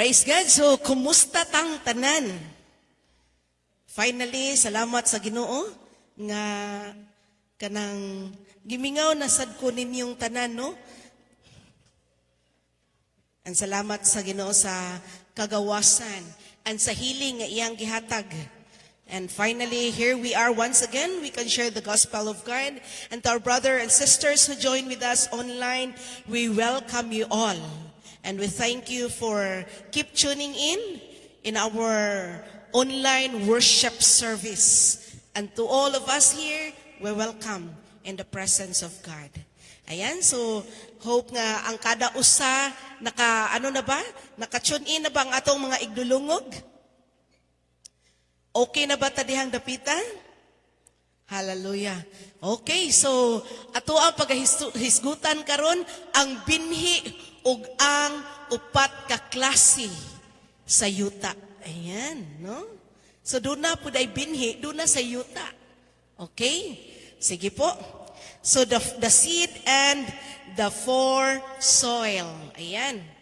Praise God. So, kumusta tang tanan? Finally, salamat sa Ginoo nga kanang gimingaw na sad ko ninyong tanan, no? Ang salamat sa Ginoo sa kagawasan and sa healing nga iyang gihatag. And finally, here we are once again. We can share the gospel of God. And to our brother and sisters who join with us online, we welcome you all. And we thank you for keep tuning in our online worship service. And to all of us here, we welcome in the presence of God. Ayan, so hope nga ang kada usa naka-tune in na ba ang atong mga igdulungog? Okay na ba tadihang dapitan? Hallelujah. Okay, so ato ang paghisgutan karon ang binhi ug ang upat ka klase sa yuta. Ayan, no? So doon na po day binhi, doon na sa yuta. Okay? Sige po. So the seed and the soil. Ayan.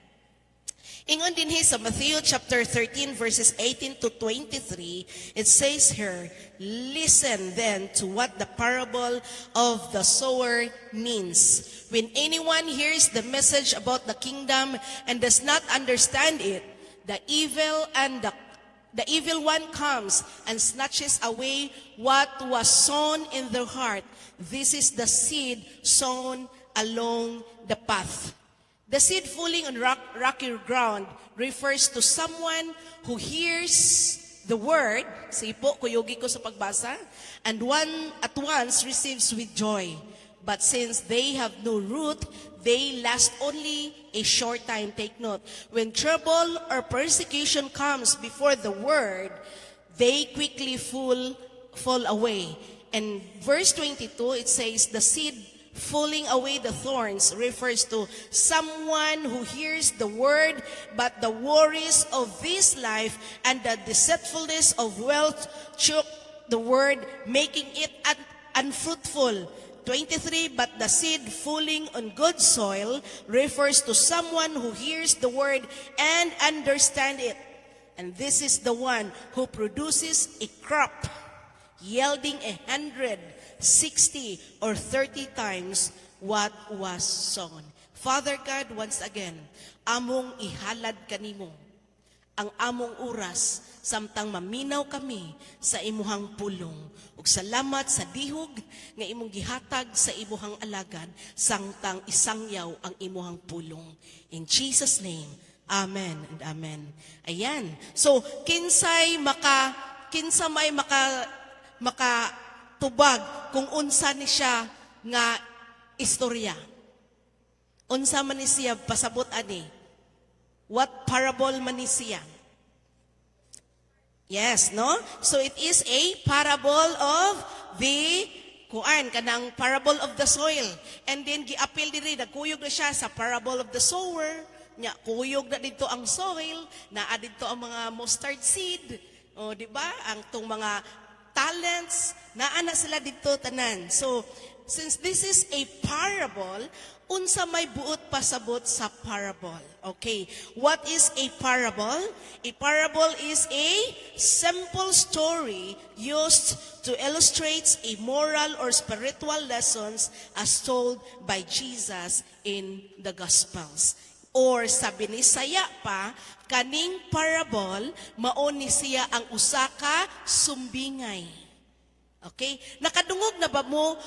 Ingon din sa Matthew chapter 13 verses 18 to 23, it says here, listen then to what the parable of the sower means. When anyone hears the message about the kingdom and does not understand it, the evil one comes and snatches away what was sown in their heart. This is the seed sown along the path. The seed falling on rocky ground refers to someone who hears the word, sige po, kuyogi ko sa pagbasa, and at once receives with joy. But since they have no root, they last only a short time. Take note. When trouble or persecution comes before the word, they quickly fall away. And verse 22, it says, the seed falling away the thorns refers to someone who hears the word, but the worries of this life and the deceitfulness of wealth choke the word, making it unfruitful. 23, but the seed falling on good soil refers to someone who hears the word and understand it. And this is the one who produces a crop yielding 100, 60, or 30 times what was sown. Father God, once again, among ihalad kanimo ang among oras samtang maminaw kami sa imuhang pulong. Ug salamat sa dihog nga imong gihatag sa imuhang alagad samtang isangyaw ang imuhang pulong. In Jesus' name, amen and amen. Ayan. So, kinsa may makatubag kung unsa ni siya nga istorya. Unsa man ni siya pasabot ani? What parable man ni siya? Yes, no? So it is a parable of the kanang parable of the soil. And then giapil diri nagkuyog na siya sa parable of the sower. Nya kuyog na dito ang soil, naa dito ang mga mustard seed. O di ba? Ang tong mga talents, naa na sila dito tanan. So since this is a parable, unsa may buot pasabot sa parable. Okay, what is a parable? A parable is a simple story used to illustrate a moral or spiritual lessons as told by Jesus in the Gospels. Or sabi ni Saya pa, kaning parable, mao ni siya ang usa ka sumbingay. Okay? Nakadungog na ba mo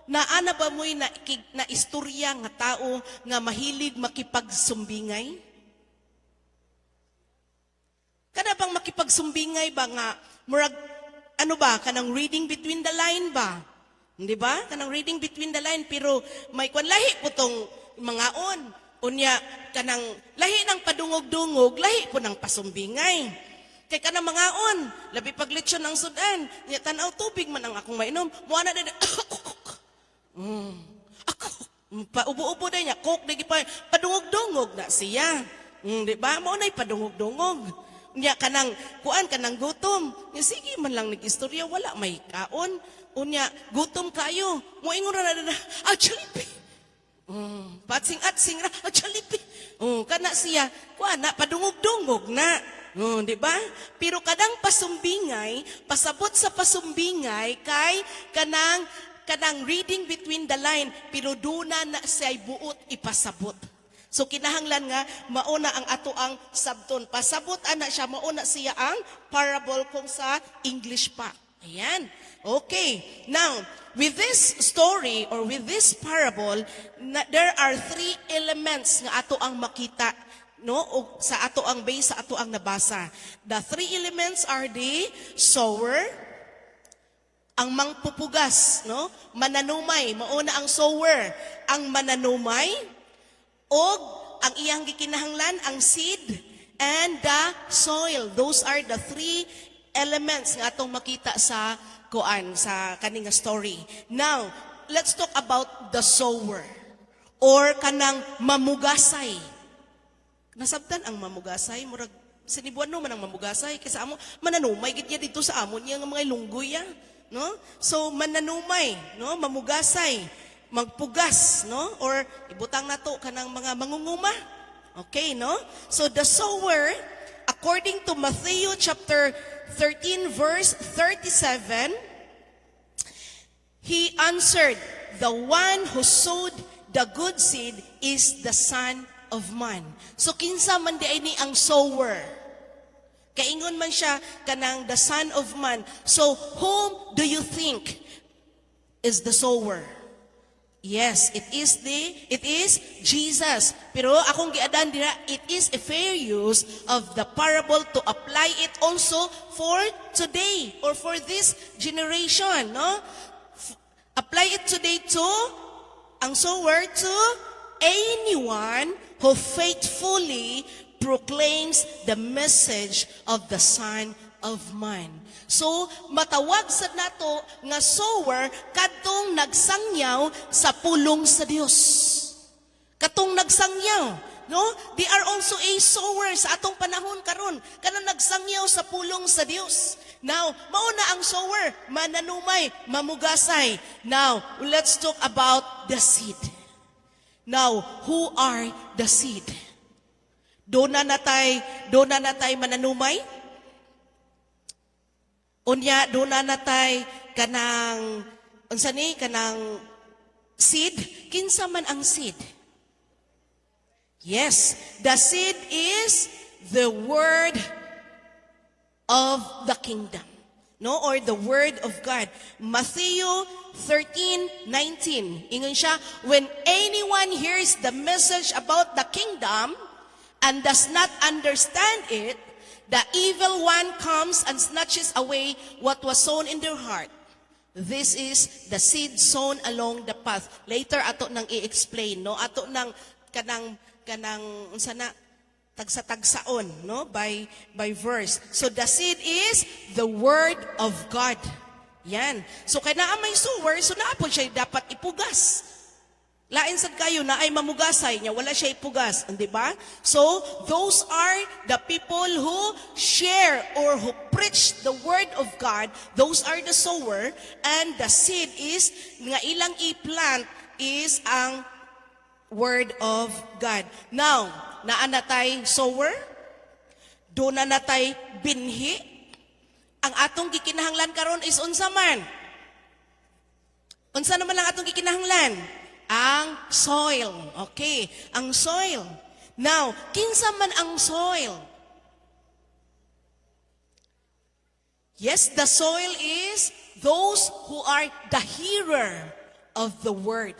naana ba mo'y na istorya nga tao nga mahilig makipagsumbingay? Kada bang makipagsumbingay ba nga, murag, kanang reading between the line ba? Hindi ba? Kanang reading between the line, pero may lahi po tong mga unya, kanang lahi ng padungog-dungog, lahi po ng pasumbingay. Kaya kanang mga labi paglitsyon ng sudan, tanaw tubig man ang akong mainom, muana na ako, ubo-ubo na niya, coke, padungog-dungog na siya. Di ba? Mo na'y padungog-dungog. Unya, kanang gutom. Sige man lang nag-istorya, wala may kaon. Unya, gutom kayo. Moingon na, Jalipi. Patsing-atsing na, Jalipi. Oh, kana siya, na padungog-dungog na. Oh, di ba? Pero kadang pasumbingay, pasabot sa pasumbingay kay kanang reading between the line, pero duna na siya'y buot ipasabot. So kinahanglan nga mauna ang ato ang sabton. Pasabot ana siya, mauna siya ang parable kung sa English pa. Ayan. Okay. Now, with this story or with this parable, there are three elements nga ato ang makita, no? O sa ato ang base, sa ato ang nabasa. The three elements are the sower, ang mangpupugas, no? Mananumay, mauna ang sower, ang mananumay, og ang iyang gikinahanglan, ang seed, and the soil. Those are the three elements nga atong makita sa sa kaning story. Now, let's talk about the sower or kanang mamugasay. Nasabtan ang mamugasay, murag sinibuan no man ang mamugasay kaysa amo mananumay gid niya dito sa amon niya nga mga lunggoy no? So mananumay, no? Mamugasay, magpugas, no? Or ibutang nato kanang mga mangunguma. Okay, no? So the sower, according to Matthew chapter 13 verse 37, he answered, the one who sowed the good seed is the Son of Man. So kinsa man di ay ni ang sower? Kaingon man siya kanang the Son of Man. So whom do you think is the sower? Yes, it is Jesus. Pero akong giadan dira, it is a fair use of the parable to apply it also for today or for this generation, no? Apply it today to ang sower to anyone who faithfully proclaims the message of the Son of Man. So, matawag sad nato nga sower kadtong nagsangyaw sa pulong sa Dios. Katong nagsangyaw, no? They are also a sower sa atong panahon karon. Kanang nagsangyaw sa pulong sa Dios. Now, mauna ang sower, mananumay, mamugasay. Now, let's talk about the seed. Now, who are the seed? Doon na natay mananumay? Unya, doon na natay kanang, unsa ni, kanang seed? Kinsa man ang seed? Yes, the seed is the word of the kingdom. No, or the word of God. Matthew 13:19. Ingon siya, when anyone hears the message about the kingdom and does not understand it, the evil one comes and snatches away what was sown in their heart. This is the seed sown along the path. Later ato nang i-explain, no? Ato nang kanang unsa na tagsa-tagsaon, no? By verse. So the seed is the word of God. Yan. So kay naa may sower, so naa po siya dapat ipugas. Lain sad kayo na ay mamugasay niya, wala siya ipugas, di ba? So, those are the people who share or who preach the word of God. Those are the sower, and the seed is nga ilang i-plant is ang word of God. Now, naa natay sower, doon na natay binhi. Ang atong gikinahanglan karon is unsa man? Unsa naman ang atong gikinahanglan? Ang soil. Okay, ang soil. Now, kinsa man ang soil? Yes, the soil is those who are the hearer of the word.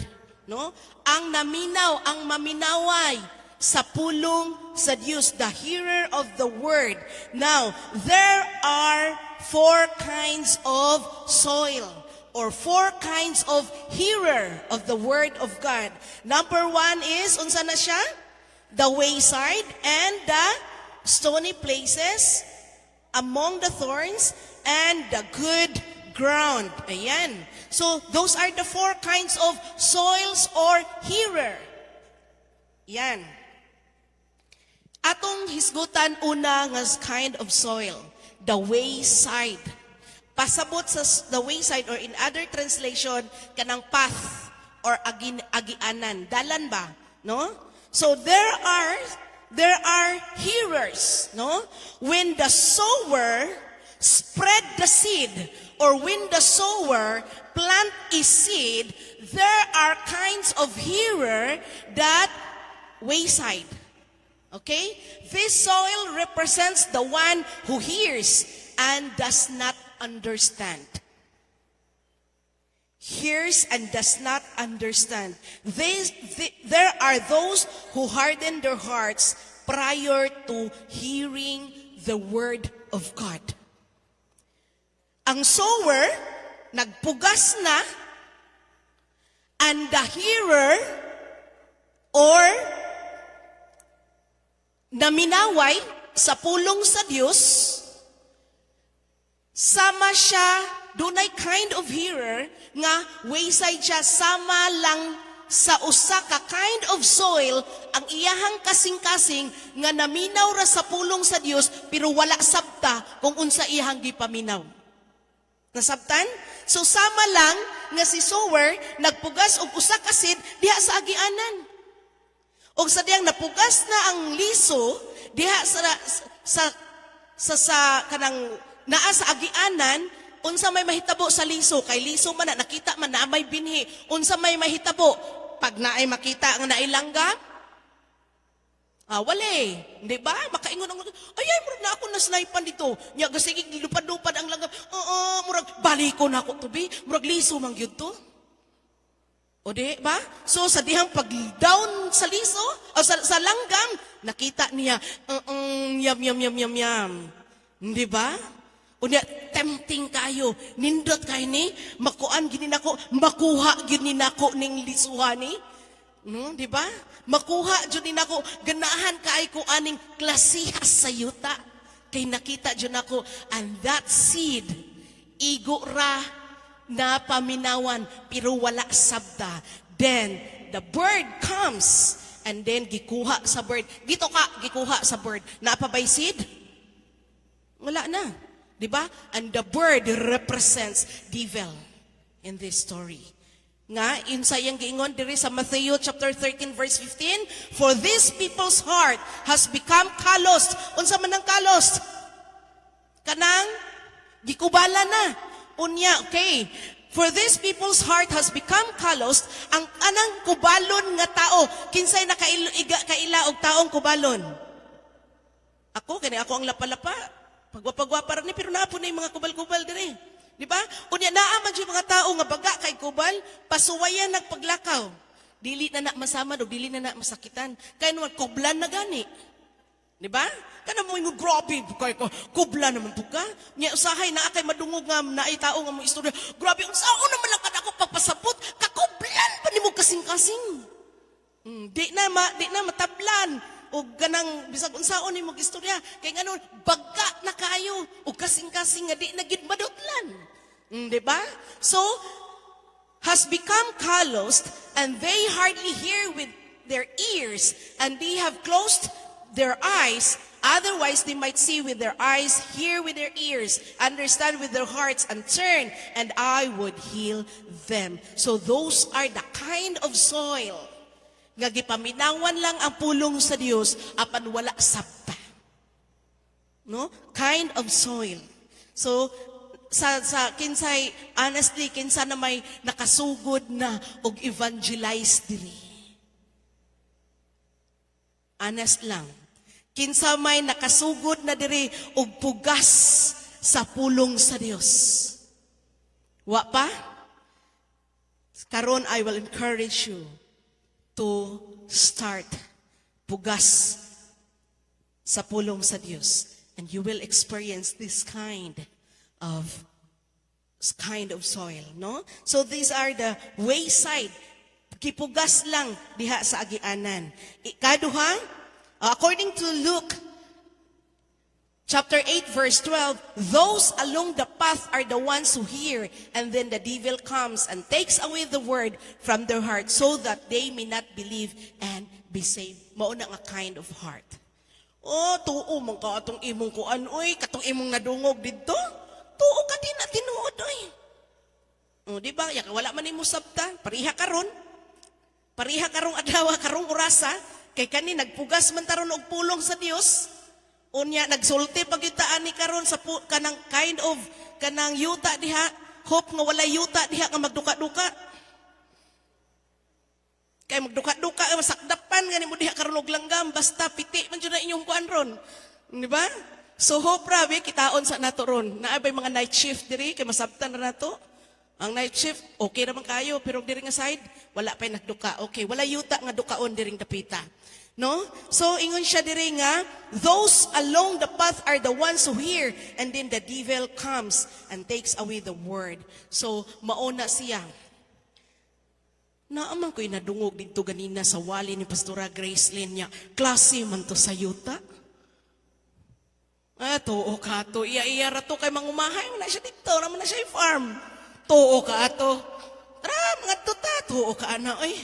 No? Ang naminaw, ang maminaway sa pulong sa Diyos, the hearer of the word. Now, there are 4 kinds of soil, or 4 kinds of hearer of the word of God. Number 1 is, unsa na siya? The wayside and the stony places, among the thorns, and the good ground. Ayan. So, those are the 4 kinds of soils or hearer. Yan. Atong hisgutan una nga kind of soil, the wayside. Pasabot sa the wayside, or in other translation, kanang path or agianan. Dalan ba? No? So there are hearers, no? When the sower spread the seed, or when the sower plant a seed, there are kinds of hearer that wayside. Okay? This soil represents the one who hears and does not understand. Hears and does not understand. There are those who harden their hearts prior to hearing the word of God. Ang sower, nagpugas na, and the hearer, or naminaway sa pulong sa Diyos, sama siya, dunay kind of hearer, nga wayside siya, sama lang sa usa ka kind of soil, ang iyahang kasing-kasing, nga naminaw ra sa pulong sa Diyos, pero wala sabta kung unsa iyahang gipaminaw. Nasabtan? So sama lang nga si sower nagpugas og usa ka seed diha sa agianan. Og sa diyang napugas na ang liso diha sa kanang naa sa agianan, unsa may mahitabo sa liso? Kay liso man na nakita man na may binhi. Unsa may mahitabo? Pag naay makita nga naay langgam, wale. Di ba? Makaingon ang, ay, murag na ako na snipan dito. Nya, gasigig, lupad-lupad ang langgam. Murag, baliko na ako to, be. Murag, liso mang yun to. O di ba? So, sa dihang pag-down sa liso, o sa langgam, nakita niya, yam. Di ba? O niya, tempting kayo. Nindot kayo ni, makuan ginin ako, makuha ginin ako ning lisuhan ni. No, di ba? Makuha jud din ako, ganahan kaay ko aning klasihas sa yuta. Kay nakita jud ako, and that seed, igo ra na paminawan, pero wala sabda. Then, the bird comes, and then gikuha sa bird. Gikuha sa bird. Napabay seed? Wala na. Di ba? And the bird represents devil in this story. Nga, insayang giingon diri sa Matthew chapter 13 verse 15, for this people's heart has become calloused. Unsa man ang calloused? Kanang gikubala na. Unya, okay. For this people's heart has become calloused, ang anang kubalon nga tao, kinsay kaila og taong kubalon? Ako, kani ako ang lapa-lapa. Pagwapa-gwapa rin, pero naapon na yung mga kubal-kubal diri. Di ba? Unya naaman yung mga tao nga baga kay kubal, pasuwayan nagpaglakaw. Dili na masama do, dili na masakitan. Kaya naman kublan na gani. Di ba? Kana mo yung grabe, kay ko kublan naman po ka. Nya usahay na kay madungog nga naay tao nga mo istorya. Grabe, unsaon naman lang kadako pagpasabot, kakublan pa nimo kasing-kasing. Di na matablan. O ganang bisag unsaon ni mong istorya kay ngano baga na kayo o kasing-kasing nga di na gid madutlan. Di ba? So has become calloused, and they hardly hear with their ears, and they have closed their eyes. Otherwise they might see with their eyes, hear with their ears, understand with their hearts, and turn, and I would heal them. So those are the kind of soil nga gipaminawan lang ang pulong sa Dios apan wala sabta. No? Kind of soil. So sa kinsay honestly kinsa na may nakasugod na og evangelize diri. Honest lang. Kinsa may nakasugod na diri og pugas sa pulong sa Dios. Wa pa? Karon I will encourage you to start pugas sa pulong sa Diyos, and you will experience this kind of soil, no? So these are the wayside, kipugas lang diha sa agianan. Ikaduha, according to Luke chapter 8 verse 12, those along the path are the ones who hear, and then the devil comes and takes away the word from their heart so that they may not believe and be saved. Mao na nga kind of heart. Tuo man ka atong imong kuan, oy, katong imong nadungog didto. Tuo ka din na tinuod, oy. Di ba? Wala man nimo sabta, pariha karon. Pariha karong adlaw, karong orasa, Kay kani nagpugas man taron og pulong sa Dios. Unya nagsulti pagyutaan ni karon sa kanang kind of kanang yuta diha, hope nga wala yuta diha nga magduka-duka. Kay magduka-duka masakdapan gani mo diha karon og langgam basta piti man jud na inyong kuan ron. Di ba? So hope rabi kitaon sa nato ron. Naabay mga night shift diri kay masabtan na nato. Ang night shift okay ra man kayo pero diri nga side wala pay nagduka. Okay, wala yuta nga dukaon diring dapita. No? So, ingon siya diri nga, those along the path are the ones who hear, and then the devil comes and takes away the word. So, mauna siya. Naaman ko'y nadungog dito ganina sa wali ni Pastora Gracelyn niya. Klase man to sa yuta. Tuo ka to. Iya-iya ra to kay mangumahay. Wala siya dito. Naman na siya yung farm. Tuo ka to. Tara, mga tuta. Tuo ka na. Ay.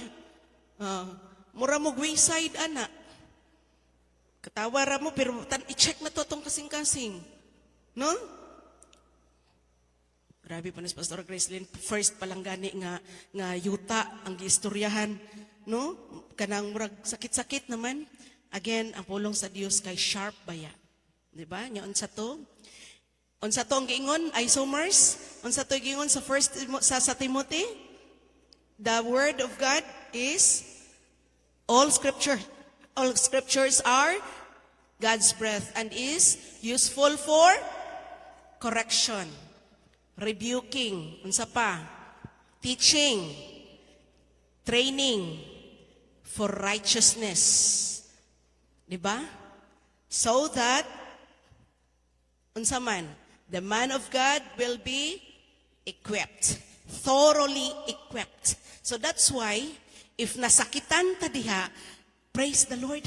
Mura mo wayside, ana. Katawara mo, pero i-check na to itong kasing-kasing. No? Grabe pa na si Pastor Gracelyn. First palang gani nga yuta ang giistoryahan. No? Kanang murag sakit-sakit naman. Again, ang pulong sa Dios kay sharp baya. Diba? Nya unsa to? Unsa to ang giingon? Isomers? Unsa to giingon sa Timothy? The word of God is all scriptures are God's breath and is useful for correction, rebuking, unsa pa, teaching, training for righteousness. Diba? So that unsa man, the man of God will be equipped, thoroughly equipped. So that's why if nasakitan ta diha, praise the Lord.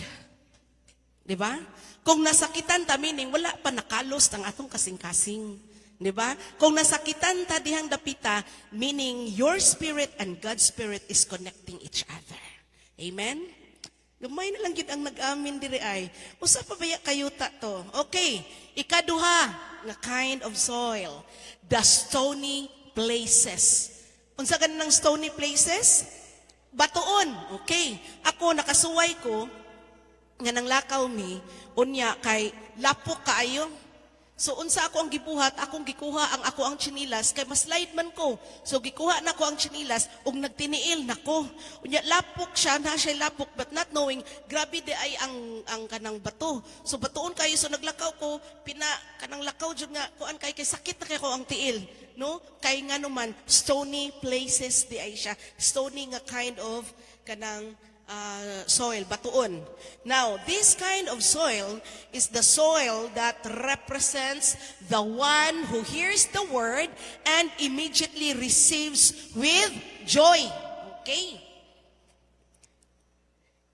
Diba? Kung nasakitan ta, meaning wala pa nakalos ang atong kasing-kasing. Diba? Kung nasakitan ta dihang dapita, meaning your spirit and God's spirit is connecting each other. Amen? Gamay na lang yun ang nag-amin diri ay. Usa pa baya kayuta to? Okay. Ikaduha, nga kind of soil. The stony places. Unsa ganang stony places? Batuon, okay. Ako, nakasuway ko, nga nang lakaw mi, unya kay lapok kaayo. So, unsa ako ang gibuhat, akong gikuha ang ako ang chinilas, kay mas light man ko. So, gikuha na ko ang chinilas, ug nagtiniil na ko. Unya, lapok siya, na siya lapok, but not knowing, grabe di ay ang kanang bato. So, batuon kayo, so naglakaw ko, kanang lakaw jud nga, kuan kay sakit na kay ko ang tiil. No? Kay nga naman, stony places di ay siya. Stony nga kind of kanang soil, batuon. Now, this kind of soil is the soil that represents the one who hears the word and immediately receives with joy. Okay?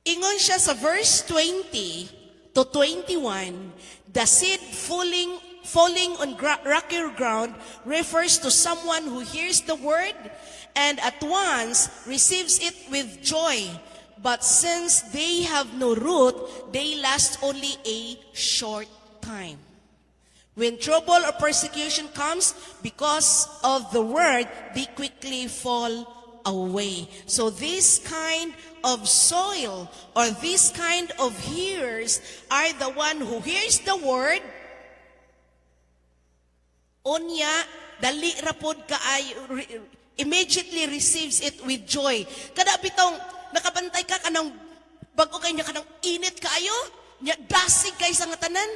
Ingon siya sa verse 20 to 21, the seed falling on rocky ground refers to someone who hears the word and at once receives it with joy. But since they have no root, they last only a short time. When trouble or persecution comes because of the word, they quickly fall away. So this kind of soil or this kind of hearers are the one who hears the word, unya, dali rapod immediately receives it with joy. Kada bitong nakabantay ka kanang bago kay niya kanang init kaayo, nya dasig kay sa nga tanan.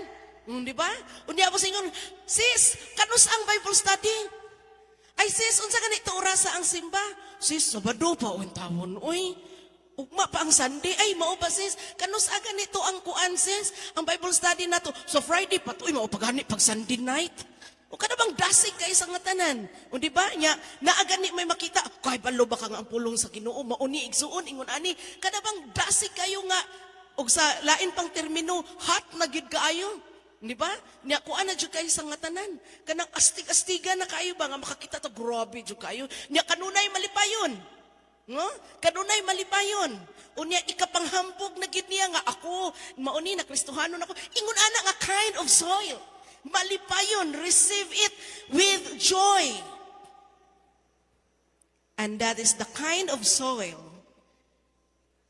Di ba? Unya ako singon, sis, kanus ang Bible study? Ay sis, unsa ganito orasa ang simba? Sis, Sabado pa ang tawon, oy. Ugma pa ang Sunday, ay mao ba sis? Kanus aga nito ang kuan sis, ang Bible study nato. So Friday pa to, mao pagani pag Sunday night. O kada bang dasig kay sa nga tanan? O di ba nya naagani may makita kay balo ba ka nga ang pulong sa Ginoo mauni igsuon ingon ani kada bang dasig kayo nga og sa lain pang termino hot na gid kaayo. Di ba? Nya kuan na jud kayo sa nga tanan. Kanang astig-astiga na kayo ba nga makakita to grabe jud kayo. Nya kanunay malipayon. No? Kanunay malipayon. Unya ikapanghambog na gid niya nga ako mauni na Kristohanon ako. Ingon ana nga kind of soil. Malipayon, receive it with joy. And that is the kind of soil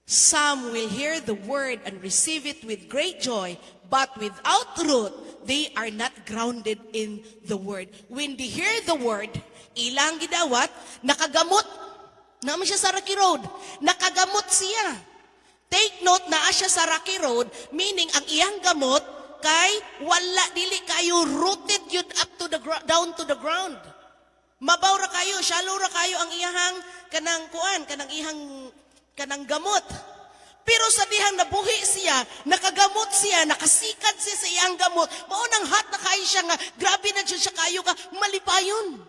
Some will hear the word and receive it with great joy, but without root, they are not grounded in the word. When they hear the word, ilang gidawat, nakagamot. Naman siya sa Rocky Road. Nakagamot siya. Take note na siya sa Rocky Road, meaning ang iyang gamot kay wala dili kayo rooted yun up to the down to the ground. Mabaw ra kayo, shallow ra kayo ang iyang kanang gamot. Pero sa dihang nabuhi siya, nakagamot siya, nakasikat siya sa iyang gamot, maunang hat na kayo siya nga, grabe na siya kayo ka, malipayon.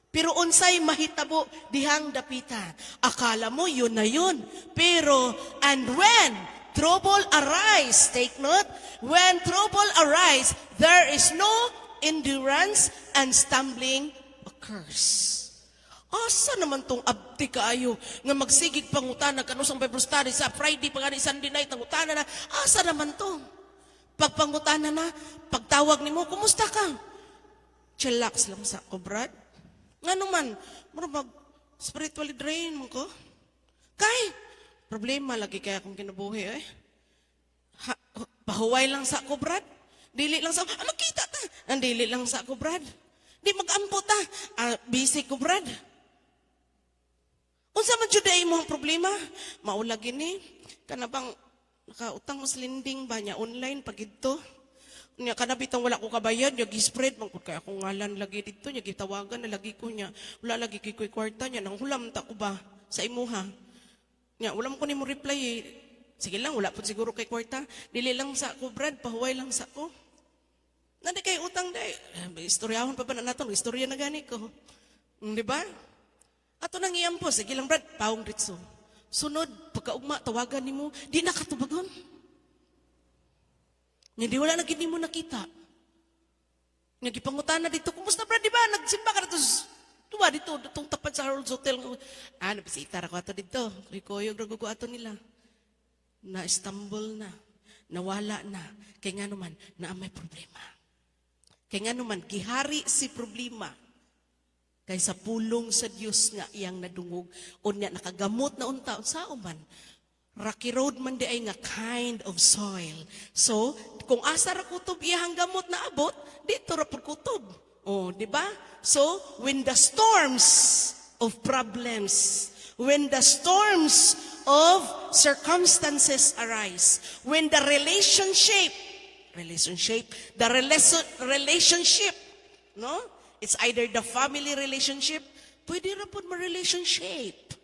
Pero unsay mahitabo dihang dapitan. Akala mo yun na yun. Pero, and when trouble arise, take note, when trouble arise, there is no endurance and stumbling occurs. Asa naman tong abdi kaayo nga magsigig pangutana kanusang Bible study sa Friday pagani Sunday night ang utana na asa naman to? Pagpangutana na, pagtawag nimo, kumusta ka? Chillax lang sa ko, brad. Ngano man, mag spiritually drain mo ko? Kay problema lagi kaya akong kinabuhi eh. Pahuway lang sa ko, brad. Dili lang sa makita ta. Ang dili lang sa ko, brad. Di mag-ampo ta. Busy ko, brad. Unsa man jud ay mo ang problema? Maulag ini kanabang nakautang mas lending ba niya online pag ito. Nya kanabitang wala ko kabayad, nya gi-spread man ko kay akong ngalan lagi dito, nya gitawagan na lagi ko nya. Wala lagi kay kwarta nya nang hulam ta ko ba sa imuha. Nya wala mo ko nimo reply eh. Sige lang wala pud siguro kay kwarta. Dili lang sa ko, brad, pahuway lang sa ko. Nandi kay utang day. Istoryahon pa ba na naton? Istorya na gani ko. Di ba? Ato nang iyam po, sige lang, brad, paong ritso. Sunod, pagkaugma, tawagan nimo, di nakatubagon. Hindi wala na gini mo nakita. Nagipangutan na dito, kumusta brad, di ba? Nagsimba ka na ito. Tuwa dito, itong tapat sa Harold's Hotel. Nabisita ako ato dito. Koyog ragugo ato nila. Na-stumble na. Nawala na. Kaya nga naman, na may problema. Kaya nga naman, gihari si problema. Kaya sa pulong sa Diyos nga iyang nadungog. O niya nakagamot na unta. Sa uman, Rocky Road man di ay nga kind of soil. So, kung asa ra kutob iyang gamot na abot, dito ra pud kutob. Oh, di ba? So, when the storms of problems, when the storms of circumstances arise, when the relationship, no? It's either the family relationship, pwede ra pud ma-relationship.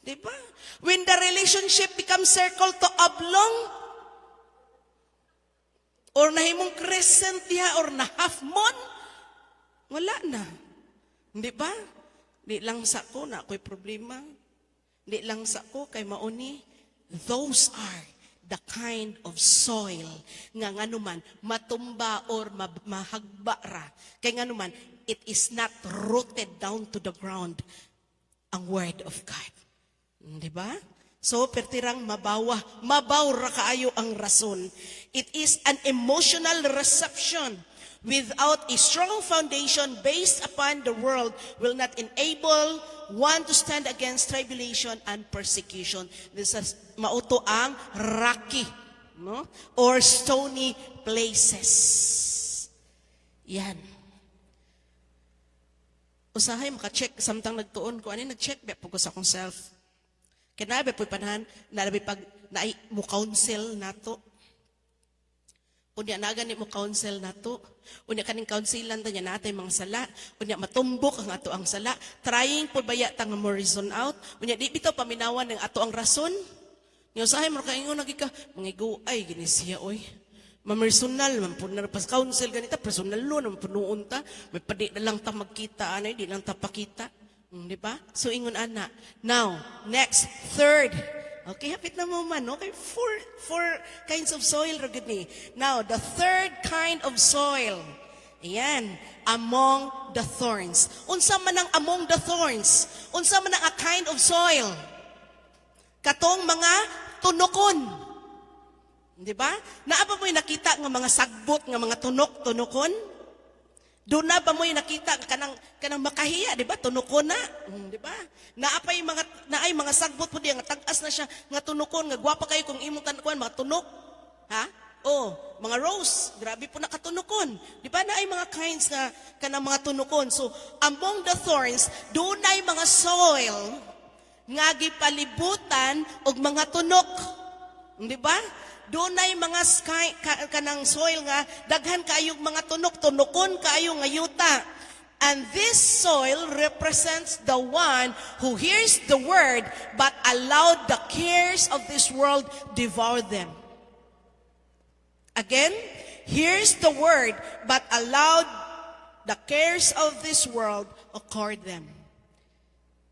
Diba? When the relationship becomes circle to oblong, or nahimong crescent diha, or na half moon, wala na. Diba? Di lang sa ko na ako'y problema. Di lang sa ko kay mauni. Those are the kind of soil nga nganuman matumba or mahagba ra. Kay nganuman, it is not rooted down to the ground ang word of God. Diba? So, pertirang mabaw ra kaayo ang rason. It is an emotional reception without a strong foundation based upon the world will not enable one to stand against tribulation and persecution. This is mauto ang rocky, no? Or stony places. Yan. Usahay maka-check samtang nagtuon ko ani nag-check ba pag sa akong self. Kinabe po panahan, nalabi pag mo counsel nato. Unya nagani mo counsel nato. Unya kaning counselan ta niya natay mga sala. Unya matumbok ang ato ang sala. Trying po baya tang mo reason out. Unya di bitaw paminawan ng ato ang rason. Niyo sahay mo kaingon nagika mangigo ay gini siya oy. Mamersonal man pud na pas counsel ganita personal lo man punuon ta. May padi na lang ta magkita anay di lang ta pakita. Di ba? So, ingon ana. Now, next, third. Okay, hapit na mo man. Okay, four kinds of soil. Ni. Now, the third kind of soil. Ayan, among the thorns. Unsa man ang among the thorns? Unsa man ang a kind of soil? Katong mga tunokon. Di ba? Naapa mo'y nakita ng mga sagbot, ng mga tunok-tunokon? Doon na ba mo'y nakita kanang makahiya, di ba? Tunukon na, di ba? Naay mga sagbot po diya nga tagas na siya nga tunukon, nga gwapa kayo kung imong tanukuan mga tunok. Ha? Oh, mga rose, grabe po nakatunukon. Di ba naay mga kinds nga kanang mga tunukon. So, among the thorns, doon ay mga soil nga gipalibutan og mga tunok. Di ba? Doon ay mga kanang soil nga daghan kayong mga tunok, tunukon kayo nga yuta. And this soil represents the one who hears the word but allowed the cares of this world devour them. Again, hears the word but allowed the cares of this world accord them.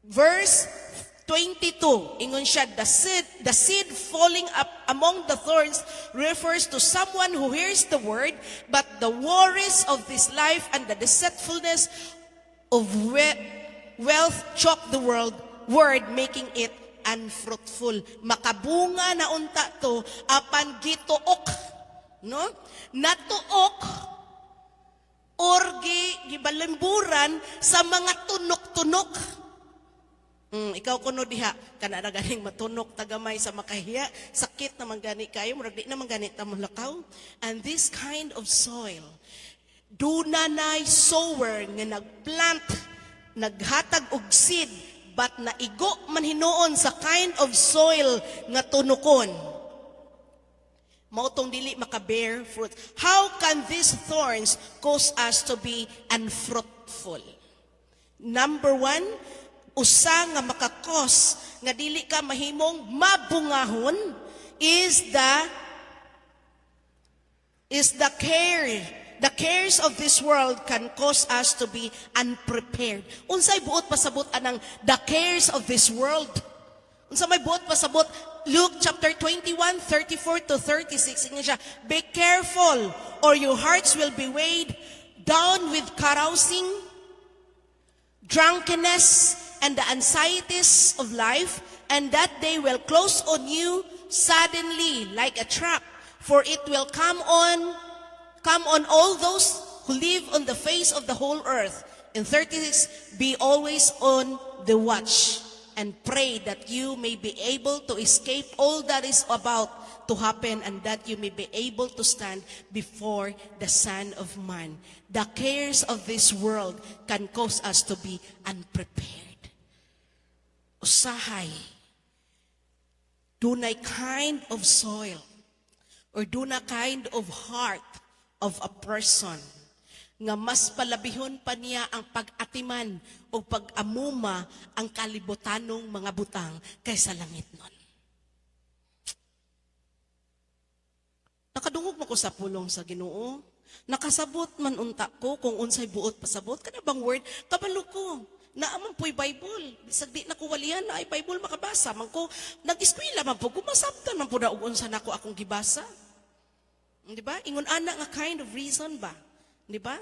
Verse 22, ingon siya, the seed falling up among the thorns refers to someone who hears the word, but the worries of this life and the deceitfulness of wealth choke the word, making it unfruitful. Makabunga na unta to, apan gituok, no? Natuok, or gibalimburan sa mga tunok-tunok. Ikaw kuno diha kana na ganing matunok tagamay sa makahiya, sakit naman gani kayo, murag di naman gani ta lakaw. And this kind of soil, dunanay sower nga nagplant, naghatag og seed, but naigo man hinuon sa kind of soil nga tunukon. Mautong dili maka-bear fruit. How can these thorns cause us to be unfruitful? Number one, usa nga makakos nga dili ka mahimong mabungahon is the care. The cares of this world can cause us to be unprepared. Unsay buot pasabot anang the cares of this world? Unsa may buot pasabot? Luke chapter 21, 34 to 36. Ingin siya, be careful or your hearts will be weighed down with carousing, drunkenness, and the anxieties of life, and that day will close on you suddenly like a trap, for it will come on all those who live on the face of the whole earth. In 36, be always on the watch and pray that you may be able to escape all that is about to happen, and that you may be able to stand before the Son of Man. The cares of this world can cause us to be unprepared. Usahay, dunay kind of soil or dunay kind of heart of a person nga mas palabihon pa niya ang pag-atiman o pag-amuma ang kalibutanong mga butang kaysa langit nun. Nakadungog mo ko sa pulong sa Ginoo. Nakasabot man unta ko kung unsay buot pasabot. Kana bang word? Kabalo ko. Naaman po'y Bible. Bisag di nakuwalihan na ay Bible makabasa. Man ko, nag-eskwela man po, kumasabtan man po na ugunsa na ko akong gibasa. Di ba? Ingon ana nga kind of reason ba? Di ba?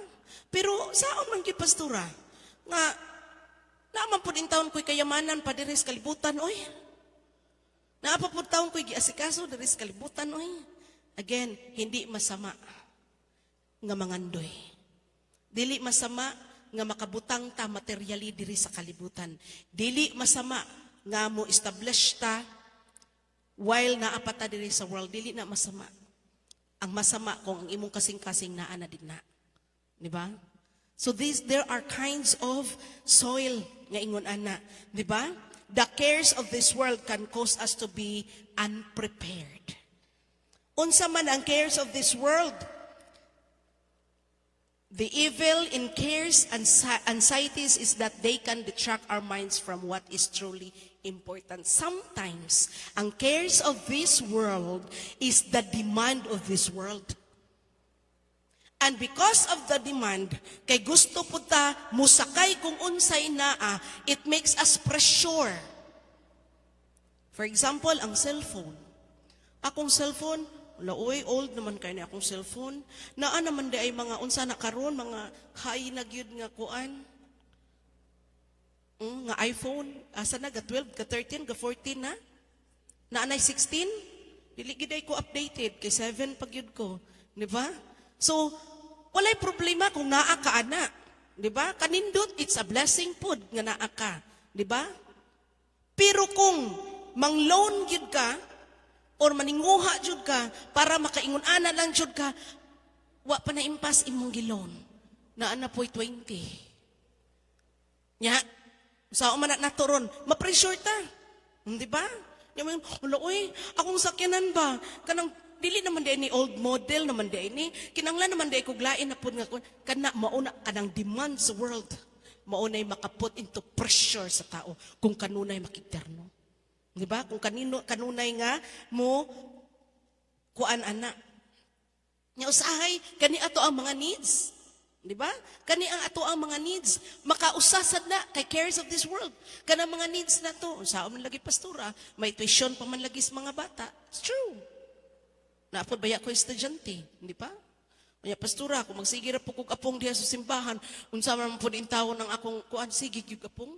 Pero saan man gyud pastora? Nga, naaman po din taon ko'y kayamanan pa diris kalibutan, oy. Naapa po taon ko'y giasikaso diris kalibutan, oy. Again, hindi masama nga mangandoy. Dili masama nga makabutang ta materially diri sa kalibutan. Dili masama nga mo establish ta while naapata diri sa world. Dili na masama. Ang masama kung ang imong kasing-kasing naa na din na. Di ba? So there are kinds of soil nga ingon ana. Di ba? The cares of this world can cause us to be unprepared. Unsa man ang cares of this world? The evil in cares and anxieties is that they can detract our minds from what is truly important. Sometimes, ang cares of this world is the demand of this world. And because of the demand, kay gusto po ta musakay kung unsay naa, it makes us pressure. For example, ang cellphone. Akong cellphone, laoy, old naman kayo na akong cellphone. Naa naman di ay mga unsa na karon, mga high na gyud nga kuan. Nga iPhone, asa na, ga 12, ga 13, ga 14 na? Naanay 16? Dili gid ay ko updated, kay 7 pag yun ko. Di ba? So, Walay problema kung naa ka ana. Di ba? Kanindot, it's a blessing pod nga naa ka. Di ba? Pero kung mang-loan gyud ka, or maninguha jud ka, para makaingon ana lang jud ka, wa pa na impas imong giloan. Naa na po'y 20. Nya, sao man na naturon, ma-pressure ta. Di ba? Yaman, wala, uy, akong sakyanan ba? Kanang, dili naman di ni old model naman di ni. Kinanglan naman di kuglain na po nga, kana mauna, kanang demand sa world. Maunay makaput into pressure sa tao kung kanunay makiterno. Di ba? Kung kanunay nga mo, kuan ana. Nya usahay, kani ato ang mga needs. Di ba? Kani ang ato ang mga needs. Makausasad na kay cares of this world. Kana mga needs na to. Saan man lagi pastora, may tuition pa man lagi sa mga bata. It's true. Naapod baya ko estudyante. Di ba? Kaya pastora, kung magsigir po kong apong diha sa simbahan, unsa man po din tao ng akong kuan, sige yung apong.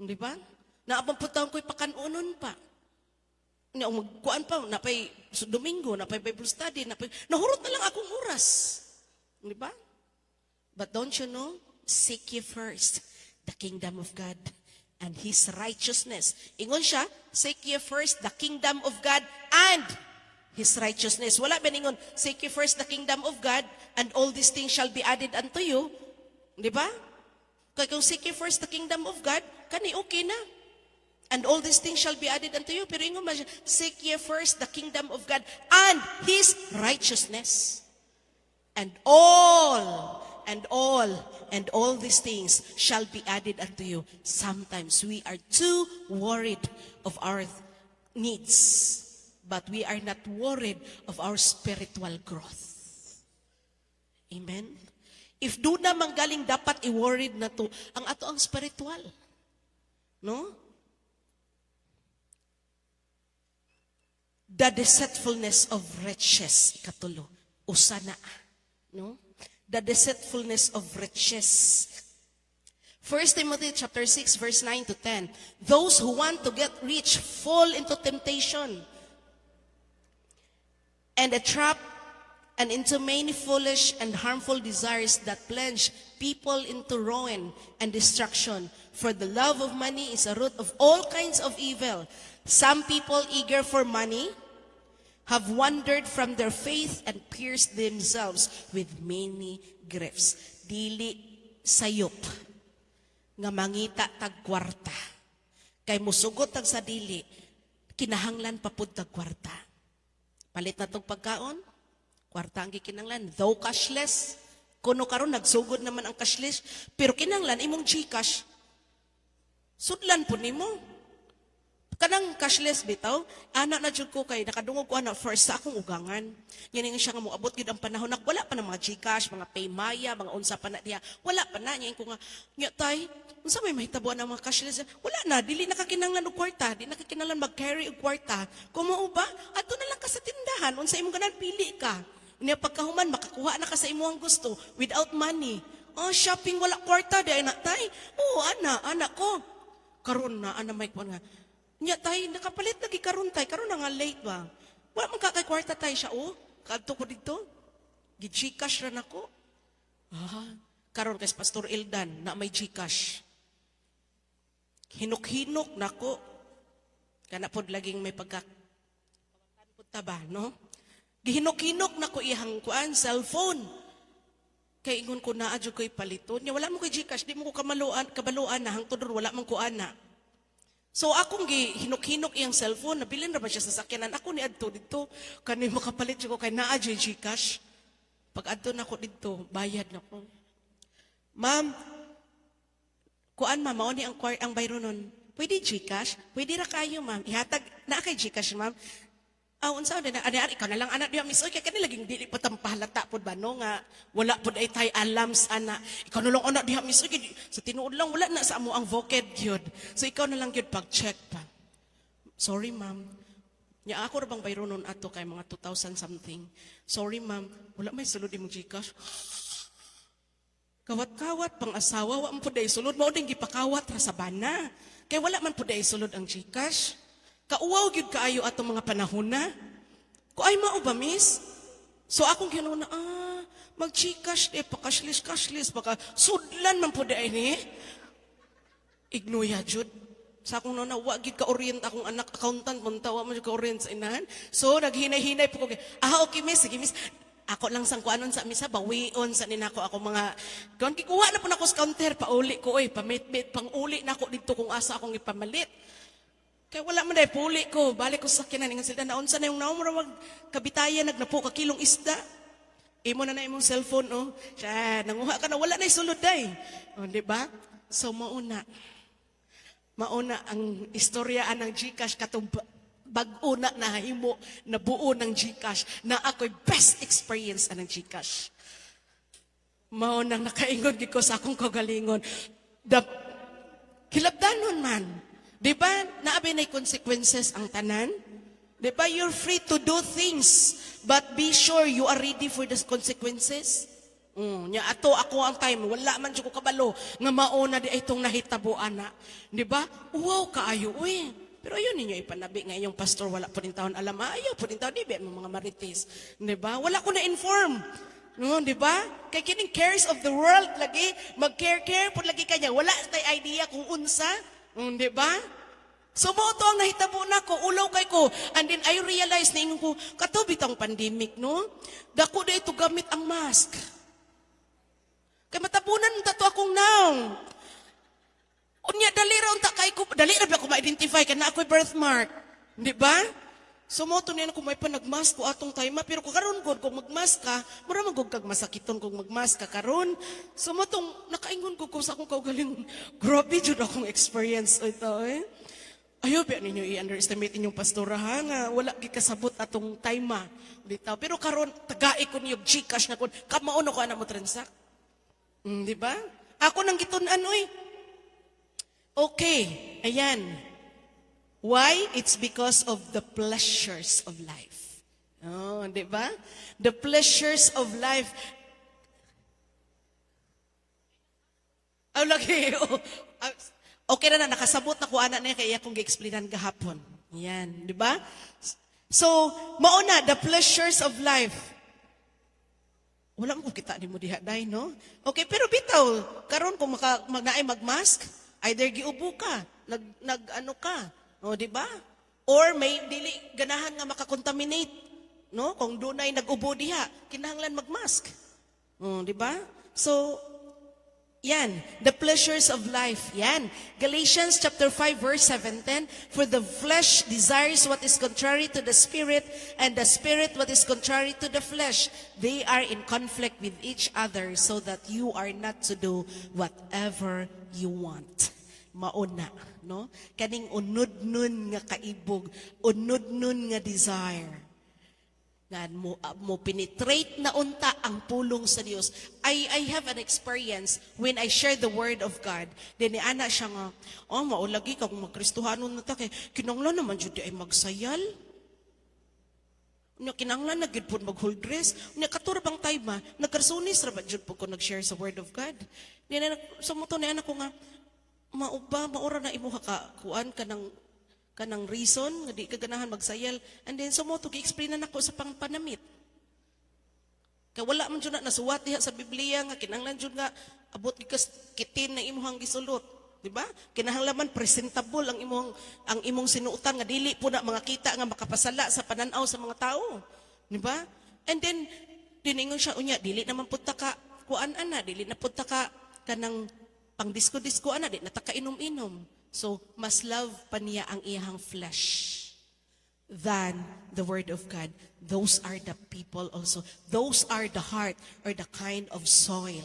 Di ba? Naapang po taon ko'y pakanunon pa. Magkuan pa, napay Domingo, napay Bible study, nahurot na lang akong oras. Di ba? But don't you know, seek ye first the kingdom of God and His righteousness. Ingon siya, seek ye first the kingdom of God and His righteousness. Wala ba ningon, seek ye first the kingdom of God and all these things shall be added unto you. Di ba? Kaya kung seek ye first the kingdom of God, kani okay na. And all these things shall be added unto you. Pero ingon ba siya, seek ye first the kingdom of God and His righteousness. And all these things shall be added unto you. Sometimes we are too worried of our needs, but we are not worried of our spiritual growth. Amen? If doon na manggaling dapat i-worried na to, ang ato ang spiritual. No? The deceitfulness of riches, ikatulo, usana. No? The deceitfulness of riches. 1 Timothy chapter 6 verse 9 to 10. Those who want to get rich fall into temptation and a trap and into many foolish and harmful desires that plunge people into ruin and destruction. For the love of money is a root of all kinds of evil. Some people eager for money have wandered from their faith and pierced themselves with many griefs. Dili sayop nga mangita tag kwarta. Kay musugot tag sa dili, kinahanglan papud tag kwarta. Palit na tong pagkaon, kwarta ang gikinanglan. Though cashless, kuno karon nagsugod naman ang cashless, pero kinahanglan imong GCash. Sudlan po nimo. Kanang cashless bitaw, anak na jud ko kay nakadungog ko ana first sa akong ugangan. Yan nga siya nga moabot gid ang panahon nak wala pa na mga GCash, mga Paymaya, mga unsa pa na diha. Wala pa na nya ko nga nya tay, unsa may mahitabuan ang mga cashless? Wala na, dili nakakinahanglan og kwarta, di nakakinahanglan mag-carry og kwarta. Kumo ba? Adto na lang ka sa tindahan, unsa imong ganan pili ka. Unya pagkahuman makakuha na ka sa imong gusto without money. Oh, shopping wala kwarta di na tay. Oh, anak ko. Karon na ana may kuan nga. Nya tay nakapalit lagi karon tay, karon na nga late ba. Wa man ka kay kwarta tay siya oh. Kadto ko dito. Gi-GCash ra nako. Karon kay Pastor Ildan na may GCash. Hinok-hinok nako. Kana pod laging may pagkakanpod ta ba, no? Gihinok-hinok nako iyang kuan cellphone. Kay ingon ko naa jud koy paliton. Nya wala mo koy GCash, di mo ko kabaluan na hangtod wala man ko ana. So akong hinok-hinok iyang cellphone, nabilin ra ba siya sa sakyanan. Ako ni adto dito, kani makapalit ko kay naa jud GCash. Pag adto nako dito, bayad nako. Ma'am, kuan ma'am, mao ni ang bayro nun. Pwede GCash? Pwede ra kayo ma'am. Ihatag na kay GCash ma'am. Unsa na ani ikaw na lang anak diha miss oy kay kani laging dili pa tampahalata pod ba no nga wala pod ay tay alams ana ikaw na lang anak diha miss oy sa tinuod lang wala na sa amo ang vocab gyud so ikaw na lang gyud pag-check pa. Sorry ma'am. Nya ako ra bang bayro nun ato kay mga 2000 something. Sorry ma'am, wala may sulod imong GCash. Kawat-kawat pang asawa wa man pod ay sulod mao ding gipakawat ra sa bana. Kay wala man pod ay sulod ang GCash. Kauwaw gyud kaayo atong mga panahon na. Ko ay mao ba miss? So akong ginuna, Mag-Gcash pa cashless, baka sudlan man po dahil ni. Ignoya, Jud. Sa akong nuna, wagid ka-orient akong anak, accountant, muntawa mo ka-orient sa inahan. So, naghinay-hinay po ko. Okay, miss, sige, miss. Ako lang sang kuanon sa misa, bawion sa ninako ako mga, kung kikuha na po na ko sa counter, pauli ko, pamit-mit, pang-uli na ako dito kung asa akong ipamalit. Kaya wala man dahil puli ko, balik ko sa kinan, nga sila, naunsa na yung naumrawag, kabitayan, nagnapo ka kilong isda. Imo na imong cellphone, siya, nanguha ka na, wala na isulod dahil. Diba? So, mauna ang istoryaan ng Gcash katong bag-una na himo na buo ng Gcash na ako'y best experience ng Gcash. Mao nang nakaingon gid ko sa akong kagalingon. Kilabdanon man. Di ba? Naabi na'y consequences ang tanan? Di ba? You're free to do things, but be sure you are ready for the consequences. Nya ato ako ang time wala man jud ko kabalo nga mauna di itong nahitabo ana, di ba? Wow kaayo pero ayun ninyo ipanabi nga yung pastor wala po din taon alam ayaw po din taon di ba mga marites, di ba? Wala ko na inform, no, di ba? Kay kining cares of the world lagi mag-care po lagi kanya wala tay idea kung unsa, di ba? So mo to ang nahitabo na ko ulaw kay ko, and then I realize na ingon ko katubi tang pandemic, no, dako di ito gamit ang mask. Kay matabunan unta to akong naong. Unya dali ra unta kay ko, dali ra ba ko ma-identify kana ako'y birthmark, di ba? So mo to niya ko may panagmask ko atong time, pero kung karon gud kung magmask ka, mura man gud kag masakiton kung magmask ka karon. So mo tong nakaingon ko sa akong kaugalingon. Grabe jud akong experience ito Ayaw ba ninyo i-underestimate inyong pastora ha, nga wala gikasabot atong time dito. Pero karon tagai ko niyo Gcash na kun kamaon ko ana mo transact. Di ba? Ako nang gitunan, Okay, ayan. Why? It's because of the pleasures of life. Di ba? The pleasures of life. Lagi. Okay na nakasabot na ko ana niya kaya akong gi-explainan gahapon. Ayan, di ba? So, mauna, the pleasures of life. Wala mo kita ni mo diha day, no? Okay, pero bitaw, karon kung magnaay magmask, either giubo ka, nag-ano ka, di ba? Or may dili ganahan nga makakontaminate, no? Kung dunay nag-ubo diha, kinahanglan magmask. Di ba? So, yan, the pleasures of life. Yan. Galatians chapter 5 verse 7-10, for the flesh desires what is contrary to the spirit, and the spirit what is contrary to the flesh. They are in conflict with each other, so that you are not to do whatever you want. Mauna, no? Kaning unod-nun nga kaibog, unod-nun nga desire. Nga mo penetrate na unta ang pulong sa Dios. I have an experience when I share the word of God. Then ana siya nga, maulagi ka kung magkristohanon na ta kay kinanglan naman jud ay magsayal. Unya kinanglan na gid pud mag-hold dress. Unya katura bang time nagkarsunis ra ba jud pud ko nag-share sa word of God. Then sumuto ni ana ko nga maura na imo ka kuan kanang reason nga di ka ganahan magsayal, and then sumoto gi-explain na nako sa pangpanamit. Kay wala man jud na nasuwat diha sa Biblia nga kinahanglan jud nga abot kitin na imong gisulot, di ba? Kinahanglan presentable ang imong sinuotan nga dili po na mga kita nga makapasala sa pananaw sa mga tao, di ba? And then diningon siya unya dili naman pud ta ka kuan ana, dili na pud ta ka kanang pang-disco ana, di na ta ka inom-inom. So, mas love pa niya ang iyang flesh than the word of God. Those are the people also. Those are the heart or the kind of soil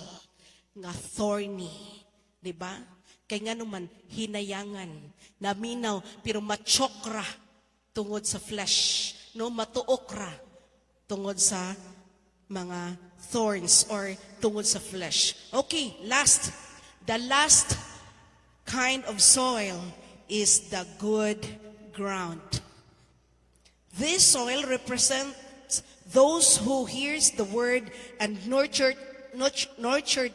nga thorny. Diba? Kaya nga naman, hinayangan, naminaw, pero machokra tungod sa flesh. No? Matuokra tungod sa mga thorns or tungod sa flesh. Okay, last. The last kind of soil is the good ground. This soil represents those who hears the word and nurtured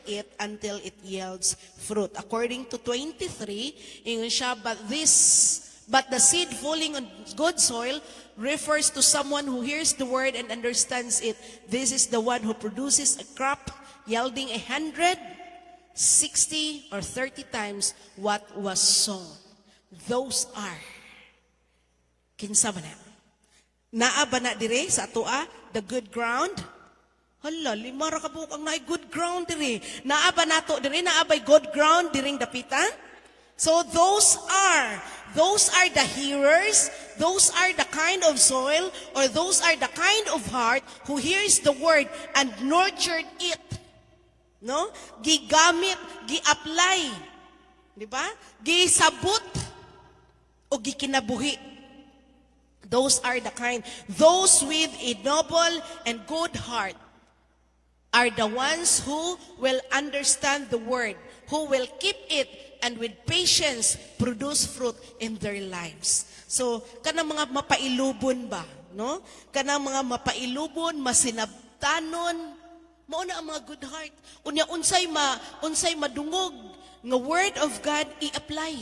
it until it yields fruit. According to 23, ingon siya, but this But the seed falling on good soil refers to someone who hears the word and understands it. This is the one who produces a crop yielding 100, 60, or 30 times what was sown. Those are, kinsa ba na? Naa ba na dire sa atoa, the good ground? Hala, lima ra ka bukang na good ground dire. Naa ba nato dire, naa ba'y good ground diring dapita? So those are the hearers, those are the kind of soil, or those are the kind of heart who hears the word and nurtured it. No? Gigamit, gi-apply. Di ba? Gisabot o gikinabuhi. Those are the kind. Those with a noble and good heart are the ones who will understand the word, who will keep it, and with patience produce fruit in their lives. So, kanang mga mapailubon ba? No? Kanang mga mapailubon, masinabtanon, mauna ang mga good heart. Unya unsay madungog nga word of God i-apply.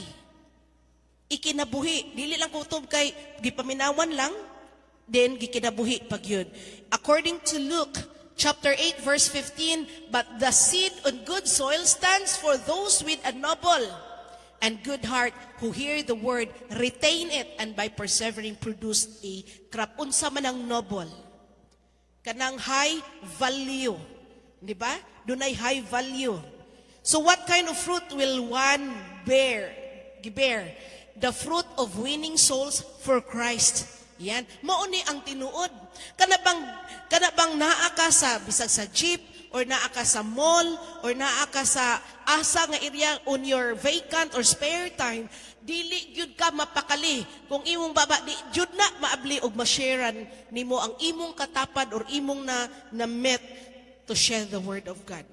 Ikinabuhi. Dili lang kutob kay gipaminawan lang, then gikinabuhi pag yun. According to Luke chapter 8 verse 15, but the seed on good soil stands for those with a noble and good heart who hear the word, retain it, and by persevering produce a crop. Unsa man ang noble? Kanang high value. Di ba? Dunay high value. So what kind of fruit will one bear? The fruit of winning souls for Christ. Yan. Mauni ang tinuod. Kanabang naa ka sa bisag sa jeep, or naa ka sa mall, or naa ka sa asa nga area on your vacant or spare time, dili gyud ka mapakali kung imong baba di jud na maabli og ma-sharean nimo ang imong katapad or imong na met to share the word of God.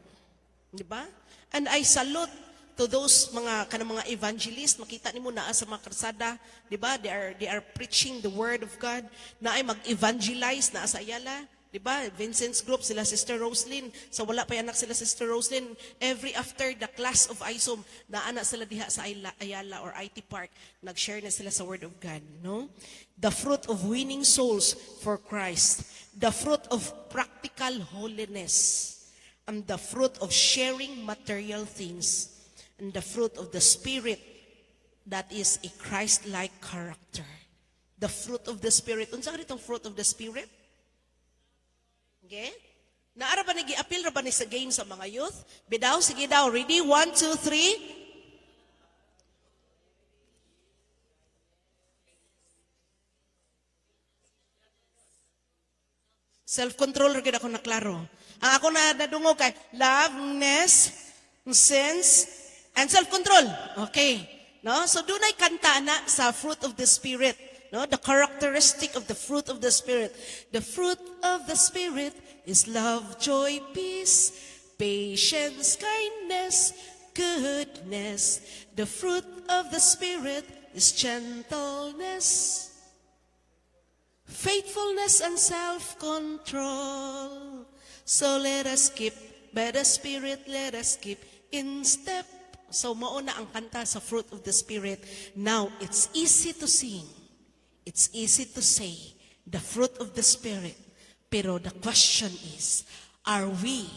Di ba? And I salute to those kanang mga evangelists, makita nimo naa sa mga karsada, di ba? They are preaching the word of God, na ay mag-evangelize na sa Ayala, di ba? Vincent's group, sila Sister Roslyn, sa wala pa anak sila Sister Roslyn, every after the class of ISOM, naana sila diha sa Ayala or IT Park, nag-share na sila sa word of God, no? The fruit of winning souls for Christ, the fruit of practical holiness, and the fruit of sharing material things, and the fruit of the Spirit, that is a Christ-like character. The fruit of the Spirit. Unsa ka ditong fruit of the Spirit? Okay? Naara ba nag-i-appeal ra ba ni sa game sa mga youth? Bidaw, sige daw. Ready? 1, 2, 3. Self-control ra gid ako naklaro. Ang ako na nadungog kay loveness, sense, and self-control. Okay. No? So dunay kanta na sa fruit of the Spirit. No? The characteristic of the fruit of the Spirit. The fruit of the Spirit is love, joy, peace, patience, kindness, goodness. The fruit of the Spirit is gentleness, faithfulness, and self-control. So let us keep, by the Spirit, let us keep in step. So mauna ang kanta sa fruit of the Spirit. Now, it's easy to sing. It's easy to say the fruit of the Spirit. Pero the question is, are we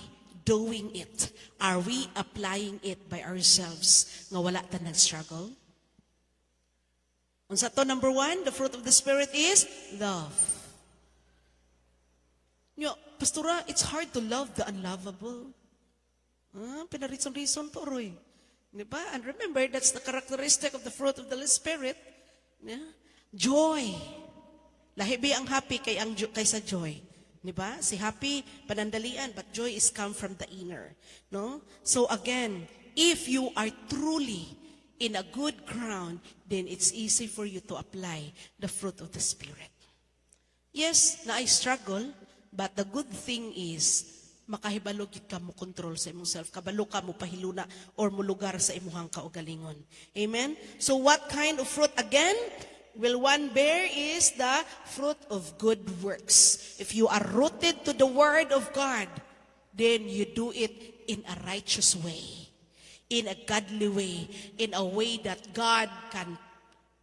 doing it? Are we applying it by ourselves? Nga wala ta nag-struggle? Unsa to number 1, the fruit of the Spirit is love. Yo, Pastora, it's hard to love the unlovable. Pinarison-rison to, Roy. Diba? And remember, that's the characteristic of the fruit of the Spirit. Yeah? Joy. Lahibi ang happy kaysa joy. Diba? Si happy, panandalian, but joy is come from the inner. No? So again, if you are truly in a good ground, then it's easy for you to apply the fruit of the Spirit. Yes, na I struggle, but the good thing is, makahibalo gid ka mo control sa imong self, kabalo ka mo pahiluna or mo lugar sa imong kaugalingon. Amen? So what kind of fruit again will one bear is the fruit of good works. If you are rooted to the word of God, then you do it in a righteous way, in a godly way, in a way that God can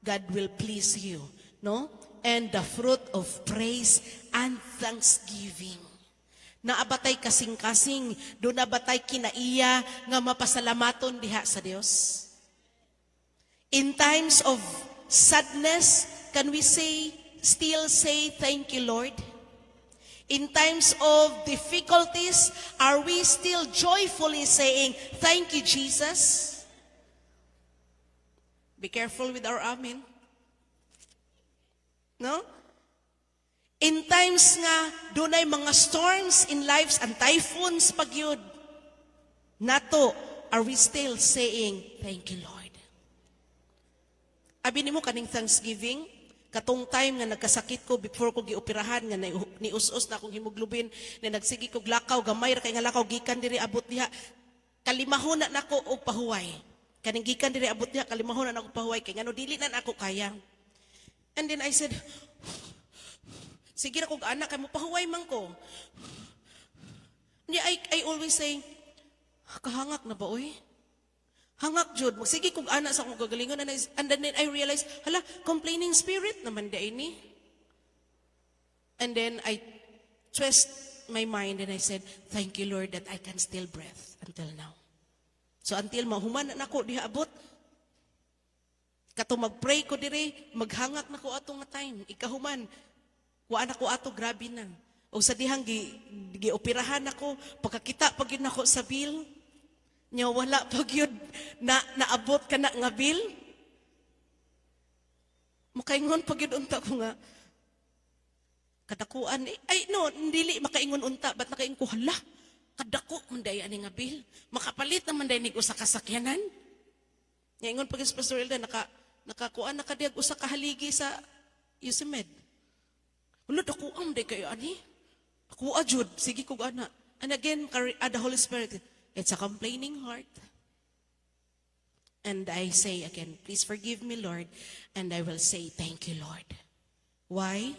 God will please you, no? And the fruit of praise and thanksgiving. Naabatay kasing-kasing, do nabatay kinaiya nga mapasalamaton diha sa Dios. In times of sadness, can we still say thank you, Lord? In times of difficulties, are we still joyfully saying thank you, Jesus? Be careful with our amen. No? In times nga, dunay mga storms in lives and typhoons pagyud. Nato, are we still saying, thank you, Lord? Abi nimo kaning Thanksgiving, katong time nga nagkasakit ko before ko gioperahan nga nius-us na akong hemoglobin, na nagsigi kog lakaw, gamay ra kay nga lakaw, gikan diri abot diha, kalimahon na nako og pahuway. Kaning gikan diri abot diha, kalimahon na nako pahuway, kay ngano dili na ako kaya. And then I said, sige na kog anak, kay mo pahuway man ko. I always say, kahangak na ba, oy? Hangak jud, magsige kog anak sa akong gagalingon. And then I realized, hala, complaining spirit naman da ini. And then I twist my mind and I said, thank you, Lord, that I can still breathe until now. So until mahuman na ako diha abot, kato magpray ko diri, maghangak na ko ato nga time. Ikahuman, waan ako ato, grabe na. O sa dihang gioperahan ako, pagkakita pag yun ako sa bill, nya wala pag yun naabot ka na nga bill. Makaingon pag yun unta ko nga, kadakuan, dili makaingon unta, ba't nakaingon ko, hala, kadako, manday ani nga bill. Makapalit na manday ni ko sa kasakyanan. Nya ingon pag Pastor Elda, nakakuan nakadiag usa ka haligi sa USMed. Ulo dako day kayo ani. Ako ajud, sige kog ana. And again, the Holy Spirit, it's a complaining heart. And I say again, please forgive me, Lord. And I will say, thank you, Lord. Why?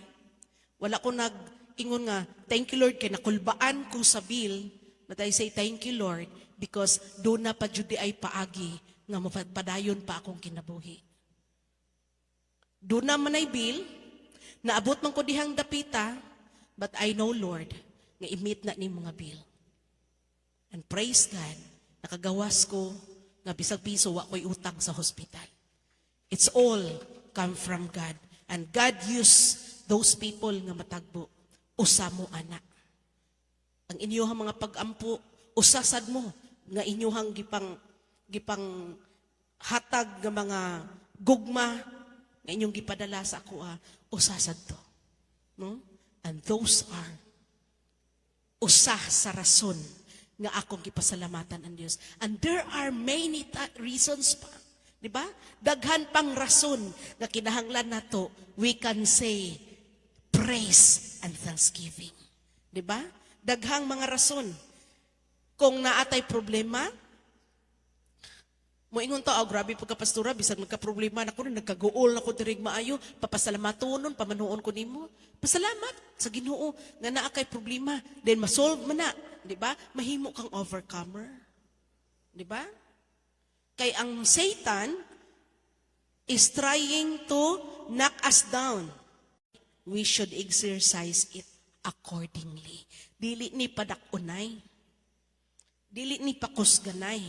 Wala ko nag-ingon nga, thank you, Lord, kay nakulbaan ko sa bill. But I say, thank you, Lord, because doon na pa judi ay paagi nga mapadayon pa akong kinabuhi. Doon na man ay bill, naabot man ko dihang dapita, but I know, Lord, nga i-meet na ni mga bill. And praise God, nakagawas ko nga bisag piso wa ko'y utang sa hospital. It's all come from God. And God used those people nga matagbo. Usa mo anak. Ang inyong mga pag-ampo, usasad mo nga inyong gipang hatag nga mga gugma nga inyong gipadala sa ako, usasad to. No? And those are usa sa rason nga akong gipasalamatan ang Dios. And there are many reasons pa. Di ba? Daghan pang rason nga kinahanglan nato, we can say praise and thanksgiving. Di ba? Daghang mga rason. Kung naatay problema, moingon to, grabe pagkapastura, bisag nagka-problema na ko, nagkaguol na ko dirig maayo, papasalamatonon, pamanuon ko nimo. Pasalamat sa Ginoo nga naa kay problema, then masolve man na, di ba? Mahimo kang overcomer. Di ba? Kay ang Satan is trying to knock us down. We should exercise it accordingly. Dili ni padakunay. Dili ni pakusganay.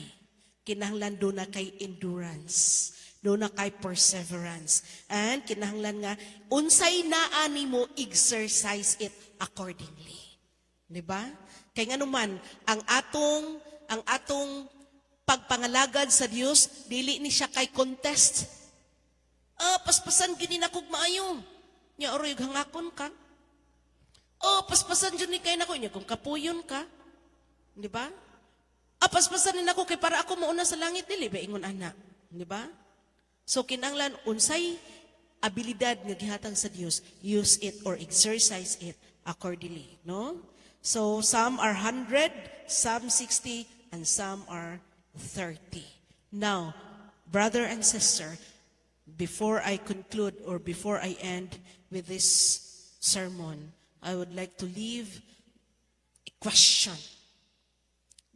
Kinahanglan do na kay endurance. Do na kay perseverance. And kinahanglan nga, unsay naa nimo exercise it accordingly. Diba? Kay nga naman, ang atong pagpangalagad sa Dios, dili ni siya kay contest. Paspasan gini na kog maayo. Nya oroy hangakon ka. Paspasan jud ni kay nako nya kung kapuyon ka. Di ba? Paspasan ni nako kay para ako mauna sa langit dili ba ingon ana. Di ba? So kinahanglan unsay abilidad nga gihatag sa Dios, use it or exercise it accordingly, no? So some are 100, some 60, and some are 30. Now, brother and sister, before I conclude or before I end with this sermon, I would like to leave a question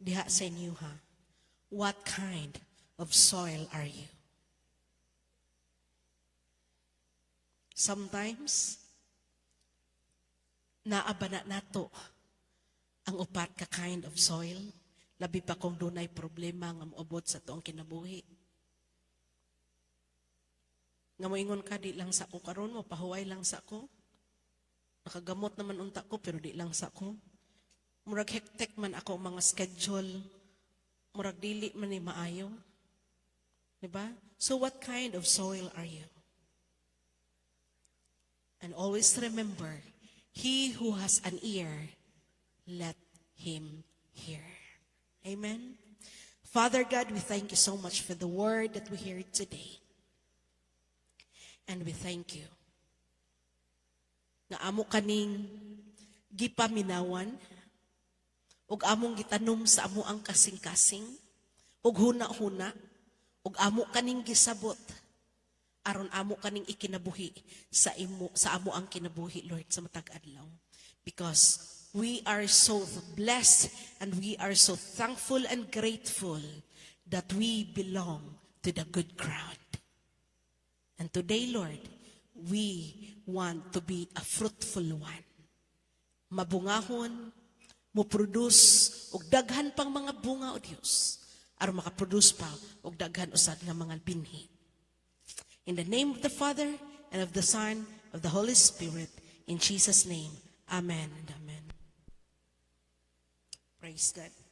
diha sa inyo, ha? What kind of soil are you? Sometimes, naaba na nato ang upat ka kind of soil, labi pa kung dunay problema nga moabot sa tuong kinabuhi. Nga moingon ka, di lang sa ko karon, mapahuway lang sa ko. Nakagamot naman unta ko, pero di lang sa ko. Murag hektek man ako mga schedule, murag dili man ni maayo. Diba? So what kind of soil are you? And always remember, he who has an ear, let him hear. Amen? Father God, we thank you so much for the word that we heard today. And we thank you nga amo kaning gipaminawan ug among gitanom sa amo ang kasing-kasing ug huna-huna ug amo kaning gisabot aron amo kaning ikinabuhi sa amo ang kinabuhi, Lord, sa matag adlaw, because we are so blessed and we are so thankful and grateful that we belong to the good ground. And today, Lord, we want to be a fruitful one. Mabungahon, mo-produce og daghan pang mga bunga, o Dios, aron makaproduce pa og daghan usad nga mga binhi. In the name of the Father, and of the Son, of the Holy Spirit, in Jesus' name, amen and amen. Praise God.